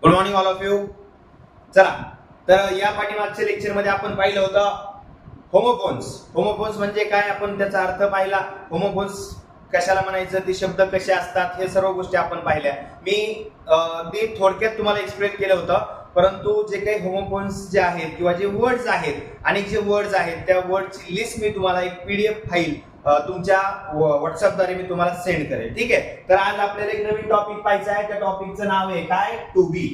Good morning all of you. चला, तर या पाठीमागच्या लेक्चर मध्ये आपण पाहिलं होतं होमोफोन्स. होमोफोन्स म्हणजे काय, आपण त्याचा अर्थ पाहिला. होमोफोन्स कशाला म्हणायचं, ते शब्द कसे असतात, हे सर्व गोष्टी आपण पाहिल्या. मी ते थोडक्यात तुम्हाला एक्सप्लेन केलं होतं, परंतु जे काही होमोफोन्स जे आहेत किंवा जे वर्ड्स आहेत, अनेक जे वर्ड्स आहेत, त्या वर्डची लिस्ट मी तुम्हाला एक पीडीएफ फाईल तुमच्या व्हॉट्सअपद्वारे मी तुम्हाला सेंड करेल. ठीक आहे. तर आज आपल्याला एक नवीन टॉपिक पाहायचा आहे. त्या टॉपिकचं नाव आहे काय, टू बी.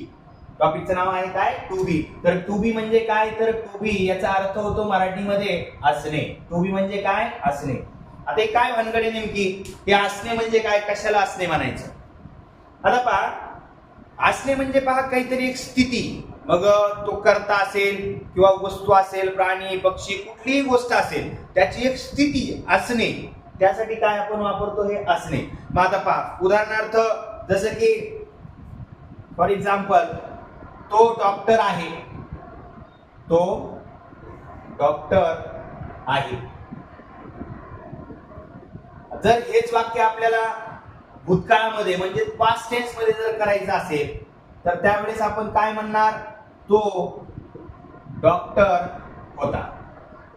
टॉपिकचं नाव आहे काय, टू बी. तर टू बी म्हणजे काय, तर टू बी याचा अर्थ होतो मराठीमध्ये असणे. टू बी म्हणजे काय, असणे. आता काय भानगड नेमकी, हे असणे म्हणजे काय, कशाला असणे म्हणायचं. आता पहा, असणे म्हणजे पहा काहीतरी एक स्थिती. मग तो कर्ता असेल किंवा वस्तू असेल, प्राणी पक्षी कुठलीही गोष्ट असेल, त्याची एक स्थिती असणे, त्यासाठी काय आपण वापरतो, हे असणे. मग आता पहा, उदाहरणार्थ जसं की फॉर एक्झाम्पल, तो डॉक्टर आहे. तो डॉक्टर आहे. जर हेच वाक्य आपल्याला भूतकाळामध्ये म्हणजे पास्ट टेन्स मध्ये जर करायचं असेल, तर त्यावेळेस आपण काय म्हणणार, तो डॉक्टर होता.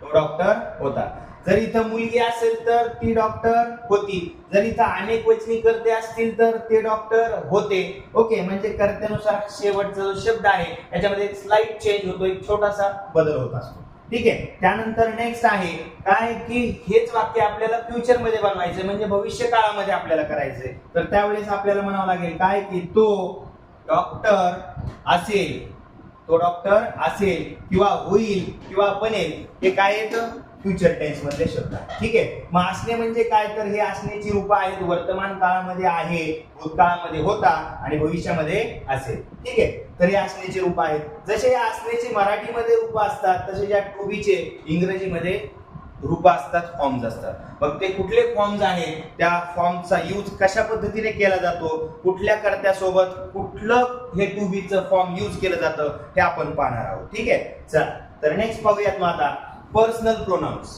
तो डॉक्टर होता. जर इथं मुलगी असेल तर ती डॉक्टर होती. जर इथं अनेक वचनी कर्ते असतील तर ते डॉक्टर होते. ओके, म्हणजे कर्त्यानुसार शेवटचा जो शब्द आहे त्याच्यामध्ये एक स्लाइट चेंज होतो, एक छोटासा बदल होत असतो. ठीक आहे. त्यानंतर नेक्स्ट आहे काय, की हेच वाक्य आपल्याला फ्युचर मध्ये बनवायचं, म्हणजे भविष्य काळामध्ये आपल्याला करायचंय. तर त्यावेळेस आपल्याला म्हणावं लागेल काय, की तो डॉक्टर असेल. तो डॉक्टर असेल किंवा होईल किंवा बनेल, हे काय येतं, फ्युचर टेन्स मधले शब्द. ठीक आहे. मग असणे म्हणजे काय, तर हे असण्याची रूप आहेत. वर्तमान काळामध्ये आहे, भूतकाळामध्ये होता आणि भविष्यामध्ये असेल. ठीक आहे. तर हे असण्याची रूप आहेत. जसे या असण्याचे मराठीमध्ये रूप असतात, तसे ज्या टू बीचे इंग्रजीमध्ये रूप असतात, फॉर्म्स असतात. मग ते कुठले फॉर्म्स आहेत, त्या फॉर्मचा यूज कशा पद्धतीने केला जातो, कुठल्या कर्त्यासोबत कुठलं हे टू बीचं फॉर्म यूज केलं जातं, हे आपण पाहणार आहोत. ठीक आहे. चला, तर नेक्स्ट पाहूयात. मग आता पर्सनल प्रोनाउन्स.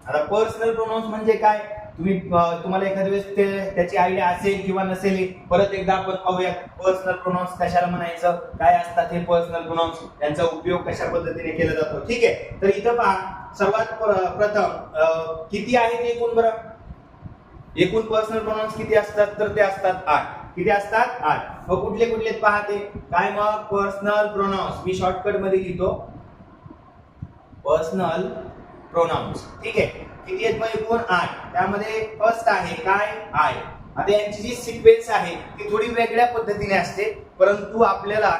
आता पर्सनल प्रोनाउन्स म्हणजे काय, तुम्हाला एखाद्या वेळेस त्याची आयडिया असेल किंवा नसेल. परत एकदा आपण पाहूयात पर्सनल प्रोनाउन्स कशाला म्हणायचं, काय असतात हे पर्सनल प्रोनाउन्स, त्यांचा उपयोग कशा पद्धतीने केला जातो. ठीक आहे. तर इथं पहा, सर्वात प्रथम किती आहेत एकूण, बरं एकूण पर्सनल प्रोनाउन्स किती असतात, तर ते असतात 8. किती असतात, 8. मग कुठले कुठले पहा ते काय, मग पर्सनल प्रोनाउन्स मी शॉर्टकट मध्ये लिहितो, पर्सनल प्रोनाउन्स. ठीक आहे. किती आहेत मग एकूण 8. त्यामध्ये फर्स्ट आहे काय, आय. आता यांची जी सिक्वेन्स आहे ती थोडी वेगळ्या पद्धतीने असते, परंतु आपल्याला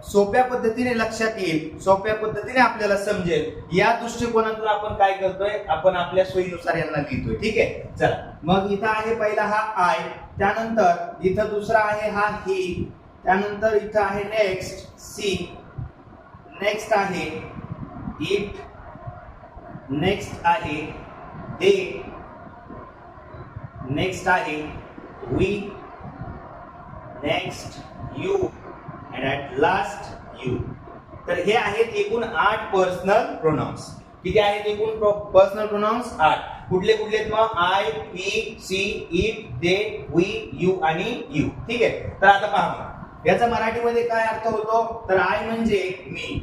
सोप्या पद्धतीने लक्षात येईल, सोप्या पद्धतीने आपल्याला समजेल, या दृष्टिकोनातून आपण काय करतोय, आपण आपल्या सोयीनुसार यांना लिहितोय. ठीक आहे. चला, मग इथं आहे पहिला हा आय, त्यानंतर इथं दुसरा आहे हा ही, त्यानंतर इथं आहे नेक्स्ट सी, नेक्स्ट आहे इट, नेक्स्ट आहे दे, नेक्स्ट आहे we, next you and at last you. तर हे आहेत एकूण 8 पर्सनल प्रोनाउन्स. किती आहेत एकूण पर्सनल प्रोनाउन्स, 8. कुठले कुठले मग, I, we, she, it, they, we, you आणि यू. ठीक आहे. तर आता पहा, याचा मराठीमध्ये काय अर्थ होतो, तर आय म्हणजे मी.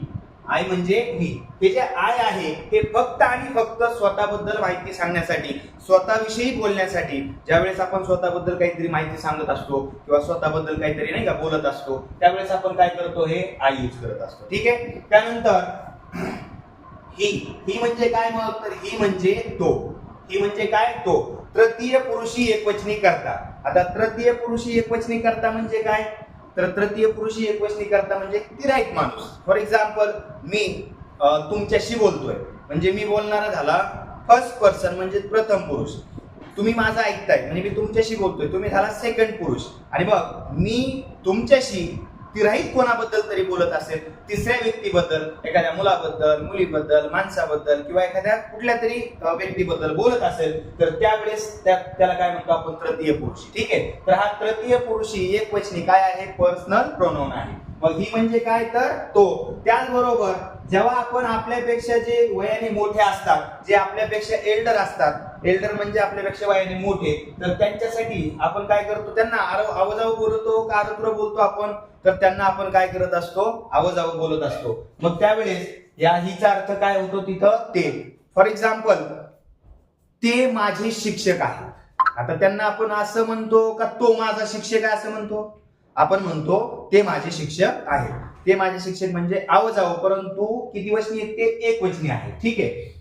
आय म्हणजे मी. हे जे आय आहे हे फक्त आणि फक्त स्वतःबद्दल माहिती सांगण्यासाठी, स्वतःविषयी बोलण्यासाठी, ज्यावेळेस आपण स्वतःबद्दल काहीतरी माहिती सांगत असतो किंवा स्वतःबद्दल काहीतरी नाही का बोलत असतो, त्यावेळेस आपण काय करतो, हे आय यूज करत असतो. ठीक आहे. त्यानंतर ही म्हणजे काय, मग तर ही म्हणजे तो. ही म्हणजे काय, तो. तृतीय पुरुषी एकवचनी करता. आता तृतीय पुरुषी एकवचनी करता म्हणजे काय, तर तृतीय पुरुषी एकवचनी करता म्हणजे तिराईत माणूस. फॉर एक्झाम्पल, मी तुमच्याशी बोलतोय, म्हणजे मी बोलणारा झाला फर्स्ट पर्सन म्हणजे प्रथम पुरुष. तुम्ही माझं ऐकताय म्हणजे मी तुमच्याशी बोलतोय, तुम्ही झाला सेकंड पुरुष. आणि बघ, मी तुमच्याशी तिराईत कोणाबद्दल तरी बोलत असेल, तिसऱ्या व्यक्तीबद्दल, एखाद्या मुलाबद्दल, मुलीबद्दल, माणसाबद्दल किंवा एखाद्या कुठल्या तरी व्यक्तीबद्दल बोलत असेल, तर त्यावेळेस त्याला काय म्हणतो आपण, तृतीय पुरुषी. ठीक आहे. तर हा तृतीय पुरुषी एकवचनी काय आहे, पर्सनल प्रोनाउन आहे. मग ही म्हणजे काय तर तो. त्याचबरोबर जेव्हा आपण आपल्यापेक्षा जे वयाने मोठे असतात, जे आपल्यापेक्षा एल्डर असतात, एल्डर म्हणजे आपल्यापेक्षा वयाने मोठे, तर त्यांच्यासाठी आपण काय करतो, त्यांना आवाजावर बोलतो का आरत्र बोलतो आपण, तर त्यांना आपण काय करत असतो, आवाजावर बोलत असतो. मग त्यावेळेस या हिचा अर्थ काय होतो तिथं ते. फॉर एक्झाम्पल, ते माझे शिक्षक आहेत. आता त्यांना आपण असं म्हणतो का तो माझा शिक्षक आहे असं म्हणतो, आपण म्हणतो ते माझे शिक्षक आहेत. ते माझे शिक्षक म्हणजे आवाजावर, परंतु किती वचनी आहेत ते एक वचनी आहे. ठीक आहे.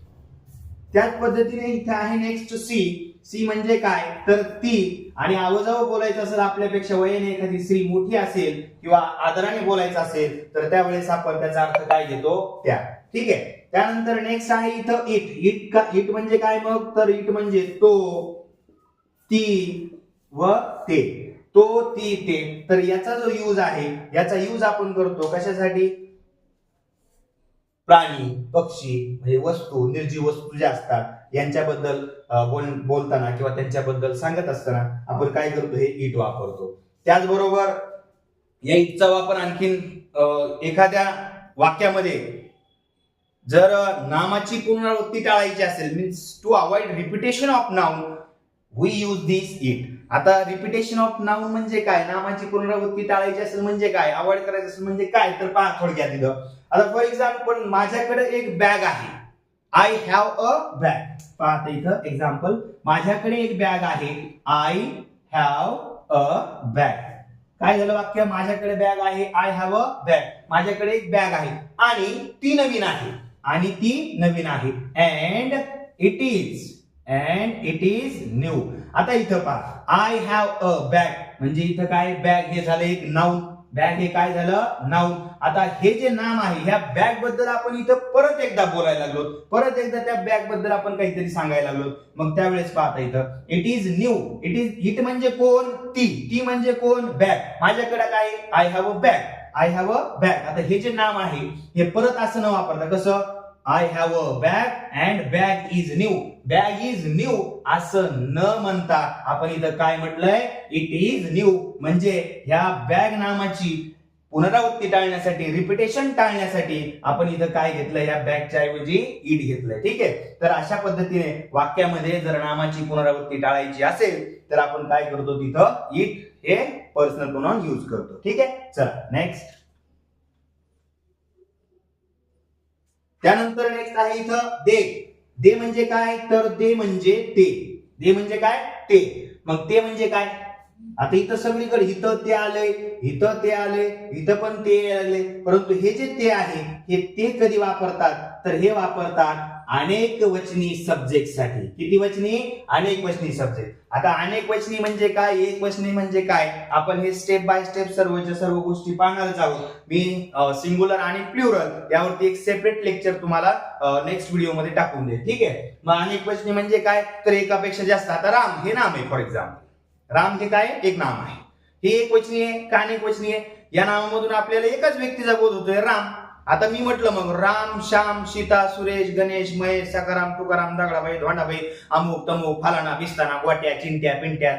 त्याच पद्धतीने इथे आहे नेक्स्ट सी. सी म्हणजे काय तर ती, आणि आवाजावर बोलायचं असेल आपल्यापेक्षा वयाने एखादी स्त्री मोठी असेल किंवा आदराने बोलायचं असेल तर त्यावेळेस आपण त्याचा अर्थ काय घेतो त्या. ठीक आहे. त्यानंतर नेक्स्ट आहे इथं इट. इट म्हणजे काय मग तर इट म्हणजे तो, ती व ते. तो, ती, ते. तर याचा जो यूज आहे, याचा यूज आपण करतो कशासाठी, प्राणी, पक्षी म्हणजे वस्तू, निर्जीव वस्तू ज्या असतात यांच्याबद्दल बोलताना किंवा त्यांच्याबद्दल सांगत असताना आपण काय करतो, हे इट वापरतो. त्याचबरोबर या इटचा वापर आणखीन एखाद्या वाक्यामध्ये जर नामाची पुनरावृत्ती टाळायची असेल, means to avoid repetition of noun, we use this it. आता रिपिटेशन ऑफ नाउन म्हणजे काय, नामाची पुनरावृत्ती टाळायची असेल म्हणजे काय, अवॉइड करायचं असेल म्हणजे काय, तर पहा थोडक्यात इथं. आता फॉर एक्झाम्पल, माझ्याकडे एक बॅग आहे. I have a bag. पहा इथं एक्झाम्पल, माझ्याकडे एक बॅग आहे. I have a bag. काय झालं वाक्य, माझ्याकडे बॅग आहे. I have a bag. माझ्याकडे एक बॅग आहे आणि ती नवीन आहे. आणि ती नवीन आहे. And it is new. आता इथं पहा, आय हॅव अ बॅग म्हणजे इथं काय, बॅग हे झालं एक नाउन. बॅग हे काय झालं, नाउन. आता हे जे नाम आहे, ह्या बॅग बद्दल आपण इथं परत एकदा बोलायला लागलो, परत एकदा त्या बॅग बद्दल आपण काहीतरी सांगायला लागलो. मग त्यावेळेस पाहता इथं इट इज न्यू. इट म्हणजे कोण, ती म्हणजे कोण, बॅग. माझ्याकडे काय, I have a bag. I have a bag. आता हे जे नाम आहे हे परत असं न वापरता कसं, I have a bag and bag is new. Bag is new असं न म्हणता आपण इथं काय म्हटलंय, इट इज न्यू. म्हणजे ह्या बॅग नामाची पुनरावृत्ती टाळण्यासाठी, रिपिटेशन टाळण्यासाठी आपण इथं काय घेतलंय, या बॅगच्या ऐवजी इट घेतलंय. ठीक आहे. तर अशा पद्धतीने वाक्यामध्ये जर नामाची पुनरावृत्ती टाळायची असेल तर आपण काय करतो, तिथं इट हे पर्सनल प्रोनाउन यूज करतो. ठीक आहे. चला नेक्स्ट. त्यानंतर नेक्स्ट आहे इथं दे. दे म्हणजे काय तर दे म्हणजे ते. दे म्हणजे काय ते. मग ते म्हणजे काय, आता इथं सगळीकडे इथं ते आलंय, इथं ते आलंय, इथं पण ते आले, परंतु हे जे ते आहे हे ते कधी वापरतात तर हे वापरतात अनेक वचनी सब्जेक्ट साठी. किती वचनी, अनेक वचनी सब्जेक्ट. आता अनेक वचनी म्हणजे काय, एक वचनी म्हणजे काय, आपण हे स्टेप बाय स्टेप सर्वच्या सर्व गोष्टी पाहणारच आहोत. मी सिंग्युलर आणि प्लुरल यावरती एक सेपरेट लेक्चर तुम्हाला नेक्स्ट व्हिडिओ मध्ये टाकून दे. ठीक आहे. मग अनेक वचनी म्हणजे काय तर एकापेक्षा जास्त. आता राम हे नाम आहे फॉर एक्झाम्पल, राम हे काय एक नाम आहे, हे एक वचनी आहे का अनेक वचनी आहे. या नावामधून आपल्याला एकाच व्यक्तीचा बोध होतोय, राम. आता मी म्हटलं मग राम, श्याम, सीता, सुरेश, गणेश, महेश, सकाराम, तुकाराम, दगडाबाई, धोंडाबाई, अमुक तमुक, फलाना, बिस्ताना, गोट्या, चिंट्या, पिंट्या,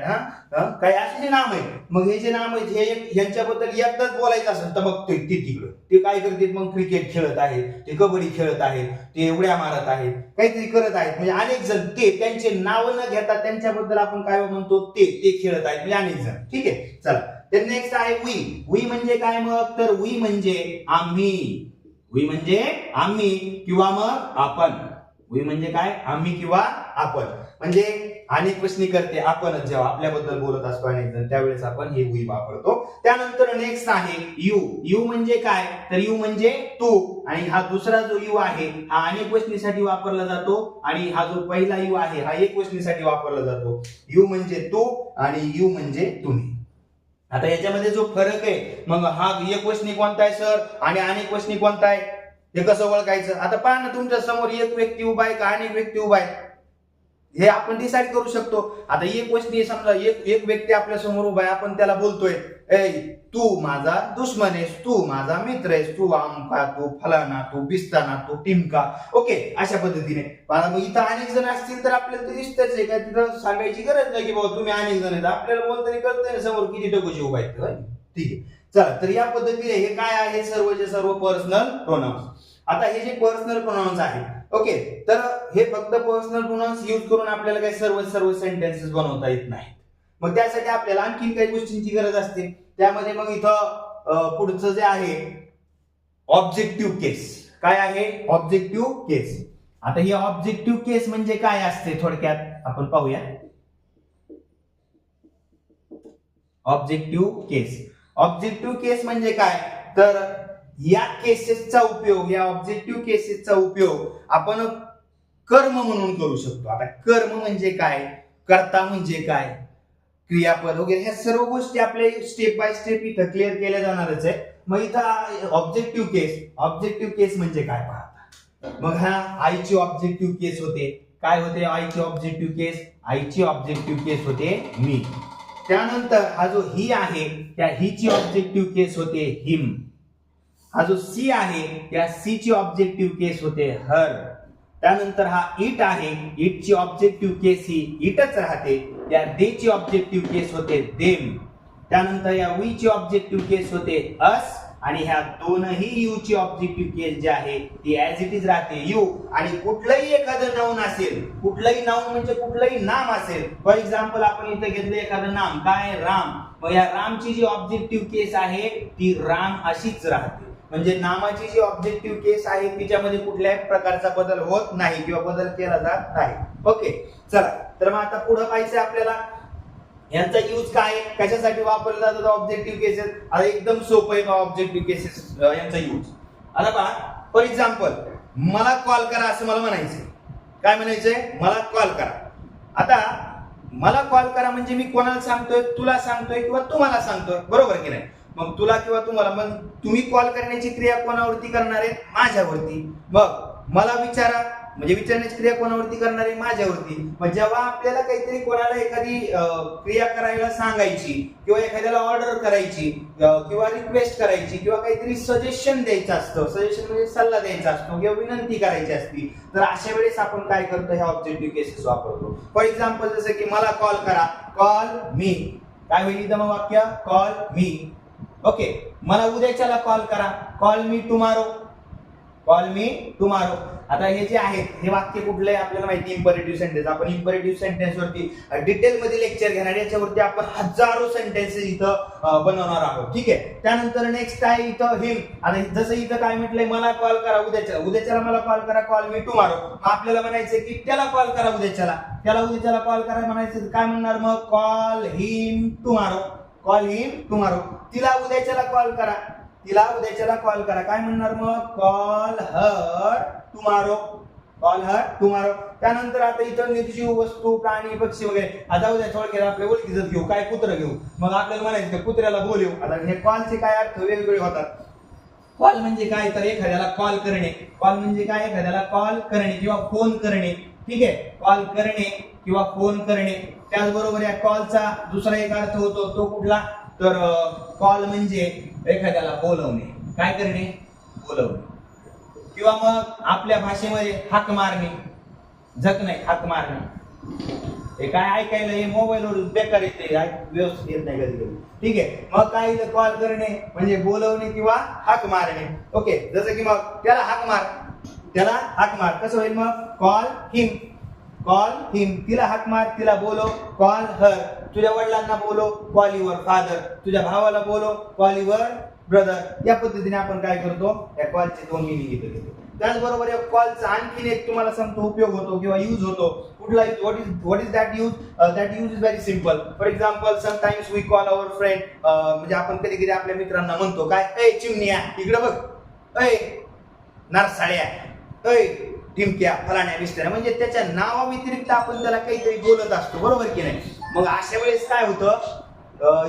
काय असे जे नाम आहे. मग हे जे नाम आहेत हे यांच्याबद्दल एकदाच बोलायचं असेल तर मग ते तिकडं ते काय करतात, मग क्रिकेट खेळत आहेत, ते कबड्डी खेळत आहेत, ते उड्या मारत आहेत, काहीतरी करत आहेत. म्हणजे अनेक जण ते त्यांचे नाव न घेता त्यांच्याबद्दल आपण काय म्हणतो, ते खेळत आहेत म्हणजे अनेक जण. ठीक आहे. चला तर नेक्स्ट आहे वी. वी म्हणजे काय मग तर वी म्हणजे आम्ही. वी म्हणजे आम्ही किंवा मग आपण. वी म्हणजे काय, आम्ही किंवा आपण. म्हणजे अनेक वचनी करते आपणच जेव्हा आपल्याबद्दल बोलत असतो अनेक जण त्यावेळेस आपण हे वी वापरतो. त्यानंतर नेक्स्ट आहे यू. यू म्हणजे काय तर यू म्हणजे तू, आणि हा दुसरा जो यू आहे हा अनेक वचनीसाठी वापरला जातो, आणि हा जो पहिला यू आहे हा एक वचनीसाठी वापरला जातो. यू म्हणजे तू आणि यू म्हणजे तुम्ही. आता याच्यामध्ये जो फरक आहे, मग हा एक वचनी कोणता आहे सर आणि अनेक वचनी कोणता आहे, हे कसं ओळखायचं. आता पहा ना, तुमच्या समोर एक व्यक्ती उभा आहे का अनेक व्यक्ती उभा आहे हे आपण डिसाइड करू शकतो. आता एक वचनी समजा एक व्यक्ती आपल्या समोर उभा आहे, आपण त्याला बोलतोय ए तू माझा दुश्मन आहेस, तू माझा मित्र आहेस, तू आमका, तू फलाना, तू बिस्ताना, तू टिमका. ओके, अशा पद्धतीने. मग इथं अनेक जण असतील तर आपल्याला ते दिसतच आहे का, तिथं सांगायची गरज नाही की बाबा तुम्ही अनेक जण आहेत. आपल्याला बोलताना कळतंय ना समोर किती टकोची उभा आहेत. ठीक आहे. चला, तर या पद्धतीने हे काय आहे, सर्वचे सर्व पर्सनल प्रोनाउन्स. आता हे जे पर्सनल प्रोनाउन्स आहे, ओके, तर हे फक्त पर्सनल प्रोनाउन्स यूज करून आपल्याला काही सर्व सेंटेन्सेस बनवता येत नाही. मग त्यासाठी आपल्याला आणखीन काही गोष्टींची गरज असते. त्यामध्ये मग इथं पुढचं जे आहे ऑब्जेक्टिव्ह केस. काय आहे? ऑब्जेक्टिव्ह केस. आता ही ऑब्जेक्टिव्ह केस म्हणजे काय असते थोडक्यात आपण पाहूया. ऑब्जेक्टिव्ह केस. ऑब्जेक्टिव्ह केस म्हणजे काय, तर या केसेसचा उपयोग, या ऑब्जेक्टिव्ह केसेसचा उपयोग आपण कर्म म्हणून करू शकतो. आता कर्म म्हणजे काय, कर्ता म्हणजे काय, क्रियापद वगैरे ह्या सर्व गोष्टी आपले स्टेप बाय स्टेप इथं क्लिअर केल्या जाणारच आहे. मग इथं ऑब्जेक्टिव्ह केस, ऑब्जेक्टिव्ह केस म्हणजे काय पाहता. मग हा आईची ऑब्जेक्टिव्ह केस होते. काय होते आईची ऑब्जेक्टिव्ह केस? आईची ऑब्जेक्टिव्ह केस होते मी. त्यानंतर हा जो ही आहे त्या हीची ऑब्जेक्टिव्ह केस होते हिम. हा जो सी आहे त्या सी ची ऑब्जेक्टिव्ह केस होते हर. त्यानंतर हा इट आहे, इटची ऑब्जेक्टिव्ह केस ही इटच राहते. या दे ची ऑब्जेक्टिव्ह केस होते देम. त्यानंतर या वी ची ऑब्जेक्टिव्ह केस होते अस. आणि ह्या दोनही यू ची ऑब्जेक्टिव्ह केस जी आहे ती ऍज इट इज राहते यू. आणि कुठलंही एखादं नाउन असेल, कुठलंही नाउन म्हणजे कुठलंही नाम असेल, फॉर एक्झाम्पल आपण इथे घेतलं एखादं नाम, काय राम, मग या रामची जी ऑब्जेक्टिव्ह केस आहे ती राम अशीच राहते. म्हणजे नामाची जी ऑब्जेक्टिव्ह केस आहे तिच्यामध्ये कुठल्याही प्रकारचा बदल होत नाही किंवा बदल केला जात नाही. ओके, चला, तर मग आता पुढे पाहिजे आपल्याला यांचा यूज काय, कशासाठी वापरले जातात ऑब्जेक्टिव्ह केसेस. आता एकदम सोपं आहे ऑब्जेक्टिव्ह केसेस यांचा यूज. आता पहा, फॉर एक्झाम्पल मला कॉल करा असं मला म्हणायचंय. काय म्हणायचंय? मला कॉल करा. आता मला कॉल करा म्हणजे मी कोणाला सांगतोय? तुला सांगतोय किंवा तुम्हाला सांगतोय, बरोबर की नाही. मग तुला किंवा तुम्हाला, मग तुम्ही कॉल करण्याची क्रिया कोणावरती करणार आहे? माझ्यावरती. मग मला विचारा म्हणजे विचारण्याची क्रिया कोणावरती करणार आहे? माझ्यावरती. मग जेव्हा आपल्याला काहीतरी कोणाला एखादी क्रिया करायला सांगायची किंवा एखाद्याला ऑर्डर करायची किंवा रिक्वेस्ट करायची किंवा काहीतरी सजेशन द्यायचं असतं, सजेशन म्हणजे सल्ला द्यायचा असतो किंवा विनंती करायची असती, तर अशा वेळेस आपण काय करतो? ह्या ऑब्जेक्टिव्ह केसेस वापरतो. फॉर एक्झाम्पल जसं की मला कॉल करा, कॉल मी. काय होईल इथं मग वाक्य? कॉल मी. ओके, मला उद्याच्याला कॉल करा, call me tomorrow. Call me tomorrow. आता हे जे आहेत हे वाक्य कुठलं आहे आपल्याला माहिती, इम्परेटिव्ह सेंटेन्स. आपण इम्परेटिव्ह सेंटेन्स वरती डिटेल मध्ये लेक्चर घेणार, याच्यावरती आपण हजारो सेंटेन्सेस इथं बनवणार आहोत. ठीक आहे. त्यानंतर नेक्स्ट आहे इथं हिम. आता जसं इथं काय म्हटलंय, मला कॉल करा उद्याच्याला मला कॉल करा, कॉल मी टुमारो. आपल्याला म्हणायचं की त्याला कॉल करा उद्याच्याला, त्याला उद्याच्याला कॉल करा म्हणायचं, काय म्हणणार मग? कॉल हिम टुमारो. कॉल हिम टुमारो. तिला उद्याच्याला कॉल करा, तिला उद्याच्याला कॉल करा, काय म्हणणार मग? Call her tomorrow. Call her tomorrow. त्यानंतर आता इथं निर्जीव वस्तू, प्राणी, पक्षी वगैरे, आता उद्या थोडक्यात आपल्या ओळखीचं घेऊ, काय कुत्रं घेऊ, मग आपल्याला म्हणायचं कुत्र्याला बोलवू. आता हे कॉलचे काय अर्थ वेगवेगळे होतात. कॉल म्हणजे काय, तर एखाद्याला कॉल करणे. कॉल म्हणजे काय? एखाद्याला कॉल करणे किंवा फोन करणे. ठीक आहे, कॉल करणे किंवा फोन करणे. त्याचबरोबर या कॉलचा दुसरा एक अर्थ होतो, तो कुठला? तर कॉल म्हणजे एखाद्याला बोलवणे. काय करणे? बोलवणे. किंवा मग आपल्या भाषेमध्ये हाक मारणे, झक नाही, हाक मारणे. हे काय ऐकायला हे मोबाईलवर बेकार येते, व्यवस्थित येत नाही कधी कधी. ठीक आहे, मग काय कॉल करणे म्हणजे बोलवणे किंवा हाक मारणे. ओके, जसं की मग त्याला हाक मार, त्याला हाक मार. कसं होईल मग? कॉल हिम. कॉल हिम. तिला हाक मार, तिला बोलव, कॉल हर. तुझ्या वडिलांना बोलव, कॉल युअर फादर. तुझ्या भावाला बोलव, कॉल युअर ब्रदर. या पद्धतीने आपण काय करतो? या कॉलचे दोन मिनिंग घेतो. त्याचबरोबर या कॉलचा आणखीन एक तुम्हाला सांगतो उपयोग होतो किंवा यूज होतो. कुठला? What is that use? That use is very simple. For example sometimes we call our friend. म्हणजे आपण कधी कधी आपल्या मित्रांना म्हणतो, काय? ए चिमण्या इकडे बघ, ए नारसाळ्या, ए टिमक्या, फलाण्या, बिस्त्या. म्हणजे त्याच्या नावाव्यतिरिक्त आपण त्याला काहीतरी बोलत असतो, बरोबर की नाही. मग अशा वेळेस काय होतं,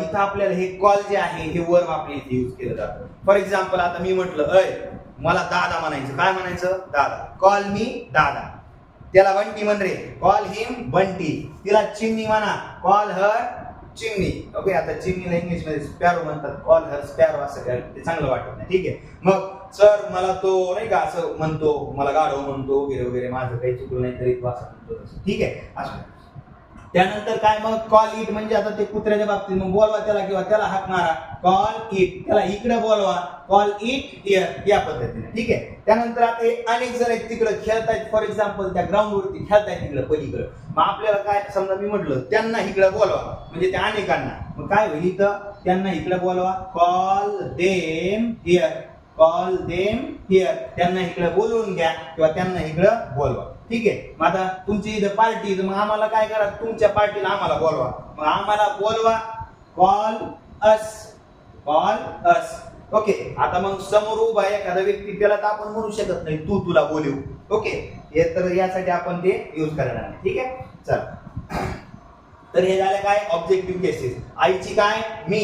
इथं आपल्याला हे कॉल जे आहे हे वर्ब आपल्या इथे यूज केलं जातं. फॉर एक्झाम्पल आता मी म्हटलं, अय मला दादा म्हणायचं, काय म्हणायचं? दादा. कॉल मी दादा. त्याला बंटी म्हण रे, कॉल हिम बंटी. तिला चिमणी म्हणा, कॉल हर चिमणी. ओके, आता चिमणीला इंग्लिश मध्ये स्पॅरो म्हणतात, कॉल हर स्पॅरो. असं काय ते चांगलं वाटत नाही. ठीक आहे. मग सर मला तो नाही का असं म्हणतो, मला गाढव म्हणतो वगैरे वगैरे, माझं काही चुकलं नाही तरी तो असं म्हणतो. ठीक आहे, असं. त्यानंतर काय मग कॉल इट म्हणजे आता ते कुत्र्याच्या बाबतीत मग बोलवा त्याला किंवा त्याला हाक मारा, कॉल इट, त्याला इकडे बोलवा, कॉल इट हिअर, या पद्धतीने. ठीक आहे. त्यानंतर आता हे अनेक जण आहेत तिकडे खेळतायत, फॉर एक्झाम्पल त्या ग्राउंड वरती खेळतायत तिकडे पलीकडे, मग आपल्याला काय समजा मी म्हटलं त्यांना इकडे बोलवा म्हणजे त्या अनेकांना, मग काय होईल इथं त्यांना इकडे बोलवा, call them here, call them here, त्यांना इकडे बोलवून घ्या किंवा त्यांना इकडे बोलवा. ठीक आहे. मग आता तुमची इथं पार्टी, मग आम्हाला काय करा, तुमच्या पार्टीला आम्हाला बोलवा, मग आम्हाला बोलवा, कॉल अस, कॉल अस. ओके. आता मग समोर उभा एखादा व्यक्ती, त्याला तर आपण म्हणू शकत नाही तू तुला बोलव. ओके. हे तर यासाठी आपण ते यूज करणार नाही. ठीक आहे. चला, तर हे झालं काय ऑब्जेक्टिव्ह केसेस. आईची काय मी,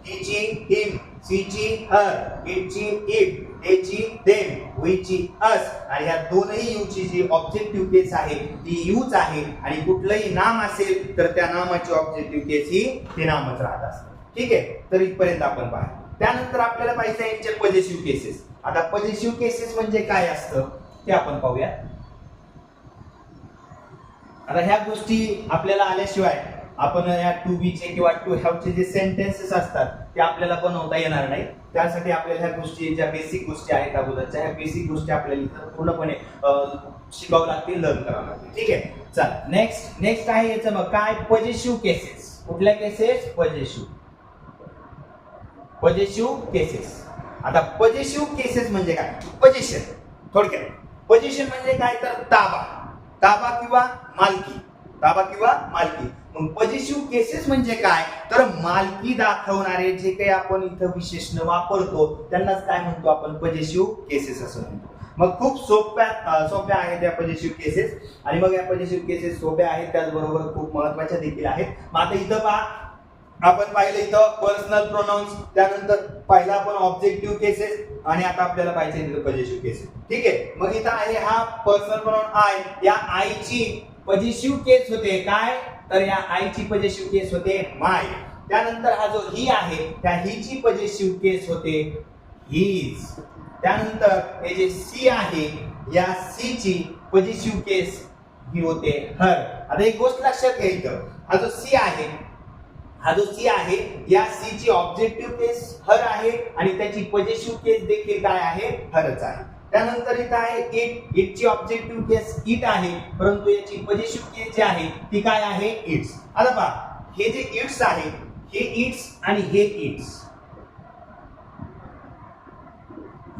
हिची हिम, सीची हर, इटची इट, तेची देम, वीची अस. आणि ह्या दोनही यूची जी ऑब्जेक्टिव्ह केस आहे ती यूज आहे, आणि कुठलंही नाम असेल तर त्या नामाची ऑब्जेक्टिव्ह केस ही ते नामच राहत असते. ठीक आहे. तर इथपर्यंत आपण पाहिलं. त्यानंतर आपल्याला पाहिजे यांचे पॉझिटिव्ह केसेस. आता पॉझिटिव्ह केसेस म्हणजे काय असतं ते आपण पाहूया. आता ह्या गोष्टी आपल्याला आल्याशिवाय आपण या टू बी चे किंवा टू हॅव चे जे सेंटेन्सेस असतात ते आपल्याला बनवता येणार नाही. त्यासाठी आपल्याला ह्या गोष्टी, ज्या बेसिक गोष्टी आहेत अगोदरच्या, ह्या बेसिक गोष्टी आपल्याला इथं पूर्णपणे शिकावं लागतील, लर्न करावं लागतील. ठीक आहे. चला, नेक्स्ट आहे याचं मग काय, पॉझिटिव्ह केसेस. कुठल्या केसेस, पॉझिटिव्ह केसेस. आता पॉझिटिव्ह केसेस म्हणजे काय, पोझिशन. थोडक्यात पोझिशन म्हणजे काय तर ताबा किंवा मालकी, ताबा किंवा मालकी. मग पॉझिटिव्ह केसेस म्हणजे काय तर मालकी दाखवणारे जे काही आपण इथं विशेषण वापरतो त्यांनाच काय म्हणतो आपण, पॉझिटिव्ह केसेस असं म्हणतो. मग खूप सोप्या आहेत या पॉझिटिव्ह केसेस. आणि मग या पॉझिटिव्ह केसेस सोप्या आहेत, त्याचबरोबर खूप महत्वाच्या देखील आहेत. मग आता इथं पहा, आपण पाहिलं इथं पर्सनल प्रोनाउन्स, त्यानंतर पाहिलं आपण ऑब्जेक्टिव्ह केसेस, आणि आता आपल्याला पाहिजे इथं पॉझिटिव्ह केसेस. ठीक आहे. मग इथं आहे हा पर्सनल प्रोनाउन आय, या आईची पॉझिटिव्ह केस होते काय तर या आईची पॉझिटिव्ह केस होते माय. त्यानंतर हा जो ही आहे त्या हिची पॉझिटिव्ह केस होते हिज. त्यानंतर हे जे सी आहे या सी ची पॉझिटिव्ह केस ही होते हर. आता एक गोष्ट लक्षात घ्या, इथं हा जो सी आहे या सी ची ऑब्जेक्टिव्ह केस हर आहे आणि त्याची पॉझिटिव्ह केस देखील काय आहे, हरच आहे. त्यानंतर इथं आहे इट, इटची ऑब्जेक्टिव्ह केस इट आहे, परंतु याची पॉझिटिव्ह केस जी आहे ती काय आहे, इट्स. आता पहा, हे जे इट्स आहे हे इट्स आणि हे इट्स,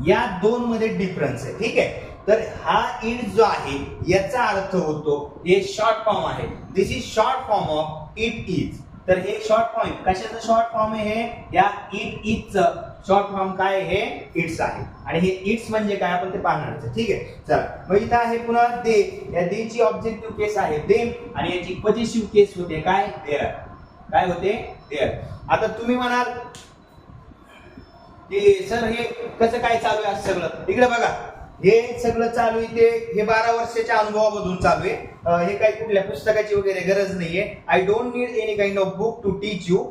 या दोन मध्ये डिफरन्स आहे. ठीक आहे. तर हा इट जो आहे याचा अर्थ होतो, हे शॉर्ट फॉर्म आहे, this is short form of it is. तर हे शॉर्ट फॉर्म, कशाचं शॉर्ट फॉर्म आहे, हे या इट इजचं शॉर्ट फॉर्म काय, हे इट्स आहे. आणि हे इट्स म्हणजे काय आपण ते पाहणार. ठीक आहे. चला, मग इथं आहे पुन्हा दे, या दे ची ऑब्जेक्टिव्ह केस आहे देम, आणि याची पॉझिटिव्ह केस होते काय, देअर. काय होते, देअर. आता तुम्ही म्हणाल की सर हे कसं काय चालू आहे सगळं, इकडे बघा, हे सगळं चालू आहे हे 12 वर्षाच्या अनुभवामधून चालू आहे. हे काही कुठल्या पुस्तकाची वगैरे गरज नाहीये. I don't need any kind of book to teach you.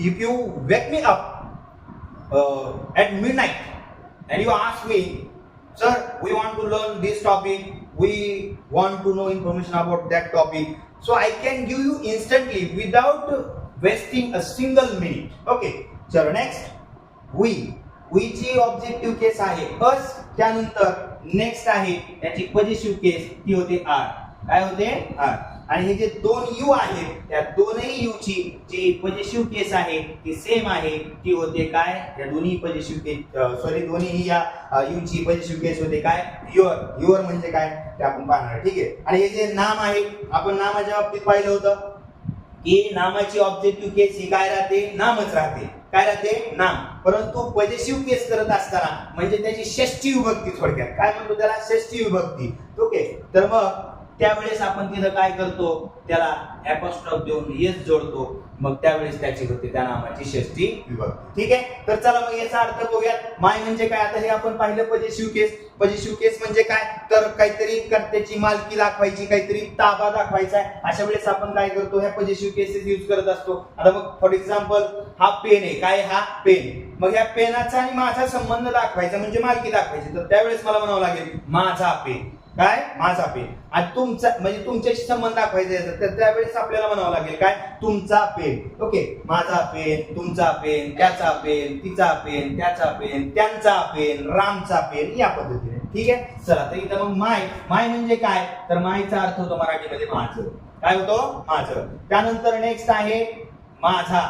If you wake me up at midnight and you ask me, sir, we want to learn this topic, we want to know information about that topic, so I can give you instantly without wasting a single minute. Okay. So next, we ची objective केस आहे अस. त्यानंतर next आहे याची positive केस ती होते R. काय होते, R. आणि हे जे दोन यू आहेत त्या दोनही यू ची जी पॉझिटिव्ह केस आहे ती सेम आहे, ती होते काय, या दोन्ही पॉझिटिव्ह केस दोन्ही या यू ची पॉझिटिव्ह केस होते काय, युअर म्हणजे काय ते आपण पाहणार. ठीक आहे. आणि हे जे नाम आहे आपण नामाच्या बाबतीत पाहिलं होतं की नामाची ऑब्जेक्टिव्ह केस ही काय राहते, नामच राहते. काय राहते, नाम. परंतु पॉझिटिव्ह केस करत असताना म्हणजे त्याची षष्ठी विभक्ती, थोडक्यात काय म्हणतो त्याला, षष्ठी विभक्ती. ओके. तर मग त्यावेळेस आपण तिथं काय करतो, त्याला अपॉस्ट्रॉफ देऊन येस जोडतो, मग त्यावेळेस त्याची होते त्या नामाची षष्ठी विभक्ती. ठीक आहे. तर चला मग याचा अर्थ बघूयात. माय म्हणजे काय, आता हे आपण पाहिलं पॉझिटिव्ह केस. पॉझिटिव्ह केस म्हणजे काय तर काहीतरी कर्त्याची मालकी दाखवायची, काहीतरी ताबा दाखवायचा आहे, अशा वेळेस आपण काय करतो, ह्या पॉझिटिव्ह केसेस यूज करत असतो. आता मग फॉर एक्झाम्पल हा पेन आहे, काय हा पेन, मग ह्या पेनाचा आणि माझा संबंध दाखवायचा म्हणजे मालकी दाखवायची, तर त्यावेळेस मला म्हणावं लागेल माझा पेन. काय माझा पेन. आणि तुमचा म्हणजे तुमच्याशी संबंध दाखवायचा आहे तर त्यावेळेस आपल्याला म्हणावं लागेल काय तुमचा पेन. ओके, माझा पेन, तुमचा पेन, त्याचा पेन, तिचा पेन, त्याचा पेन, त्यांचा पेन, रामचा पेन, या पद्धतीने. ठीक आहे, चला तर इथं मग माय म्हणजे काय तर मायचा अर्थ होतो मराठीमध्ये माझं. काय होतो माझं. त्यानंतर नेक्स्ट आहे माझा,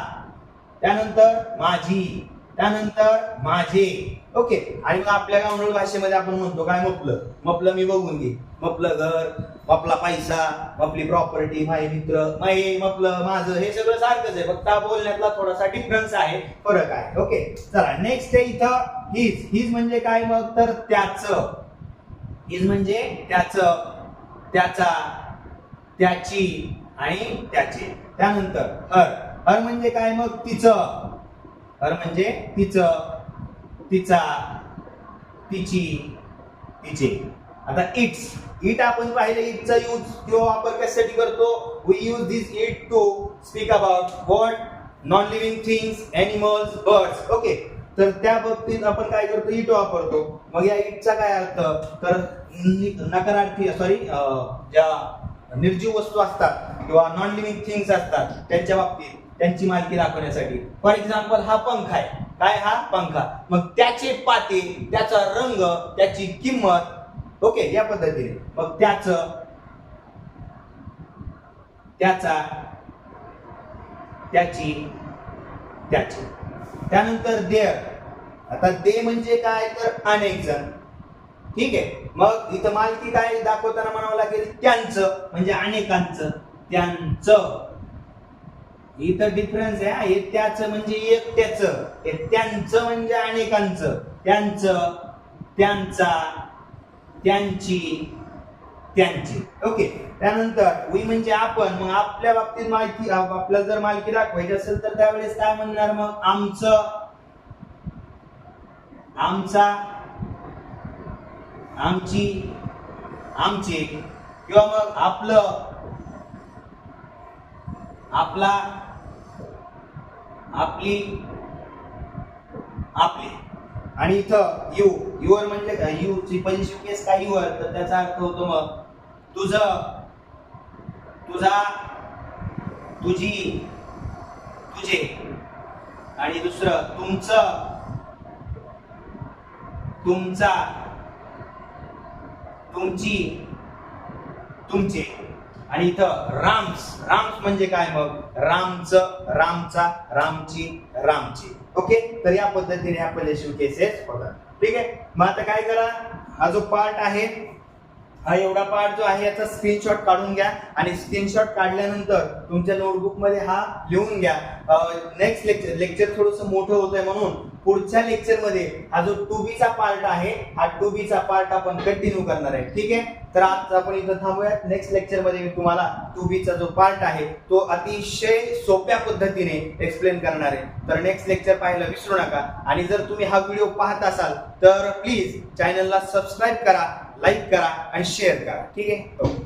त्यानंतर माझी, त्यानंतर माझे. ओके, आणि मग आपल्या गावठी भाषेमध्ये आपण म्हणतो काय मपलं. मपलं मी बघून घे, मपलं घर, मपला पैसा, मपली प्रॉपर्टी, माझे मित्र, माई, मपलं माझं, हे सगळं सारखंच आहे, फक्त बोलण्यातला थोडासा डिफरन्स आहे, फरक आहे. ओके, चला नेक्स्ट आहे इथं हिज. हिज म्हणजे काय मग तर त्याचं. हिज म्हणजे त्याचं, त्याचा, त्याची आणि त्याचे. त्यानंतर हर. हर म्हणजे काय मग तिचं. हर म्हणजे तिचं, तिचा, तिची, तिचे. आता इट्स. इट आपण पाहिलं इटचा यूज किंवा वापर कशासाठी करतो. We use this it to speak about what non living things, animals, birds. Okay, तर त्या बाबतीत आपण काय करतो इट वापरतो. मग या इटचा काय अर्थ तर नकारार्थी ज्या निर्जीव वस्तू असतात किंवा नॉन लिव्हिंग थिंग्स असतात त्यांच्या बाबतीत त्यांची मालकी दाखवण्यासाठी. फॉर एक्झाम्पल हा पंखा आहे. काय हा पंखा. मग त्याचे पाते, त्याचा रंग, त्याची किंमत. ओके, या पद्धतीने. मग त्याचं, त्याचा, त्याची, त्याचे. त्यानंतर देअर. आता दे म्हणजे काय तर अनेक जण. ठीक आहे, मग इथं मालकी काय दाखवताना म्हणावं लागेल त्यांचं म्हणजे अनेकांचं, त्यांचं. इथं डिफरन्स आहे. हे त्याचं म्हणजे एकट्याचं, हे त्यांचं म्हणजे अनेकांचं, त्यांचं, त्यांचा, त्यांची, त्यांची. ओके, त्यानंतर वी म्हणजे आपण. मग आपल्या बाबतीत मालकी, आपल्याला जर मालकी दाखवायची असेल तर त्यावेळेस काय म्हणणार मग आमचं, आमचा, आमची, आमचे, किंवा मग आपलं, आपला, आपली, आपली. आणि इथं यू. युअर म्हणजे काय. यू ची पॉझिटिव्ह केस काय युअर तर त्याचा अर्थ होतो मग तुझं, तुझा, तुझी, तुझे. आणि दुसरं तुमचं, तुमचा, तुमची, तुमचे. आणि इथं राम्स. राम्स म्हणजे काय मग रामचं, रामचा, रामची, रामची. ओके, तर या पद्धतीने आपण केसेस बघा. ठीक आहे, मग आता काय करा हा जो पार्ट आहे हा एवढा पार्ट जो आहे याचा स्क्रीनशॉट काढून घ्या आणि स्क्रीनशॉट काढल्यानंतर तुमच्या नोटबुक मध्ये हा लिहून घ्या. नेक्स्ट लेक्चर थोडस मोठं होतंय म्हणून पुढच्या लेक्चर मध्ये हा जो 2B चा पार्ट आहे हा 2B चा पार्ट आपण कंटिन्यू करणार आहे. ठीक आहे, तर आज आपण इथं थांबूया. नेक्स्ट लेक्चर मध्ये मी तुम्हाला 2B चा जो पार्ट आहे तो अतिशय सोप्या पद्धतीने एक्सप्लेन करणार आहे. तर नेक्स्ट लेक्चर पाहायला विसरू नका. आणि जर तुम्ही हा व्हिडिओ पाहत असाल तर प्लीज चॅनलला सबस्क्राईब करा, लाईक करा आणि शेअर करा. ठीक आहे.